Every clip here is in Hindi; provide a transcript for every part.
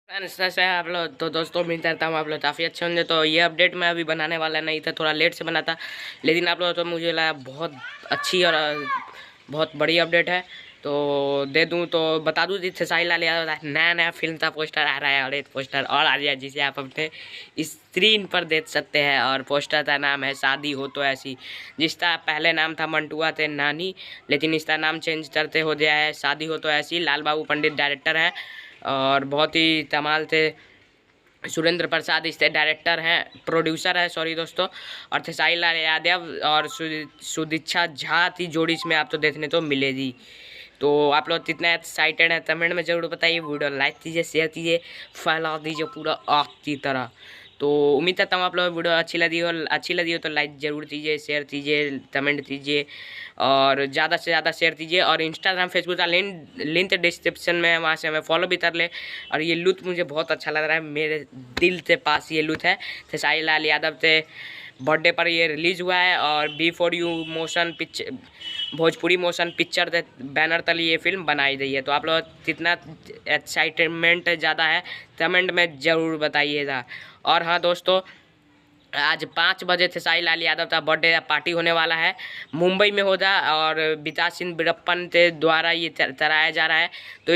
से आप लोग तो दोस्तों उम्मीद करता हूँ आप लोग काफ़ी अच्छे होंगे। तो ये अपडेट मैं अभी बनाने वाला नहीं था, थोड़ा लेट से बना था, लेकिन आप लोग तो मुझे लगा बहुत अच्छी और बहुत बड़ी अपडेट है तो दे दूँ। तो बता दूँ जिससे साहिल लाल यादव नया नया फिल्म का पोस्टर आ रहा है और एक पोस्टर और आ गया जिसे आप अपने स्क्रीन पर देख सकते हैं। और पोस्टर का नाम है शादी हो तो ऐसी, जिसका पहले नाम था मंटुआ थे नानी, लेकिन इसका नाम चेंज करते हो गया है शादी हो तो ऐसी। लाल बाबू पंडित डायरेक्टर है और बहुत ही कमाल थे। सुरेंद्र प्रसाद इसके डायरेक्टर हैं, प्रोड्यूसर है सॉरी दोस्तों। और थे साहिल लाल यादव और सुदीक्षा झा की जोड़ी इसमें आपको देखने तो मिलेगी। तो आप लोग कितना एक्साइटेड है कमेंट में ज़रूर बताइए। वीडियो लाइक कीजिए, शेयर कीजिए, फैला दीजिए पूरा आग की तरह। तो उम्मीद करता हूँ आप लोग वीडियो अच्छी लगी हो तो लाइक ज़रूर कीजिए, शेयर कीजिए, कमेंट कीजिए और ज़्यादा से ज़्यादा शेयर कीजिए। और इंस्टाग्राम फेसबुक का लिंक डिस्क्रिप्शन में है, वहाँ से हमें फॉलो भी कर ले। और ये लुक मुझे बहुत अच्छा लग रहा है, मेरे दिल के पास ये लुक है। साहिल लाल यादव से बर्थडे पर ये रिलीज़ हुआ है और B4U motion picture Bhojpuri motion picture banner तले ये फिल्म बनाई गई है। तो आप लोग कितना एक्साइटमेंट ज़्यादा है कमेंट में ज़रूर बताइएगा। और हाँ दोस्तों, आज 5 बजे थे साहिल लाल यादव का बर्थडे पार्टी होने वाला है, मुंबई में होगा और विकास सिंह वीरप्पन के द्वारा ये कराया जा रहा है। तो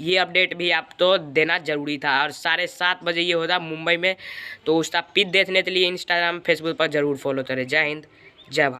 ये अपडेट भी आप तो देना ज़रूरी था। और 7:30 बजे ये होगा मुंबई में, तो उसका पिक देखने के लिए इंस्टाग्राम फेसबुक पर ज़रूर फॉलो करें। जय हिंद, जय भारत।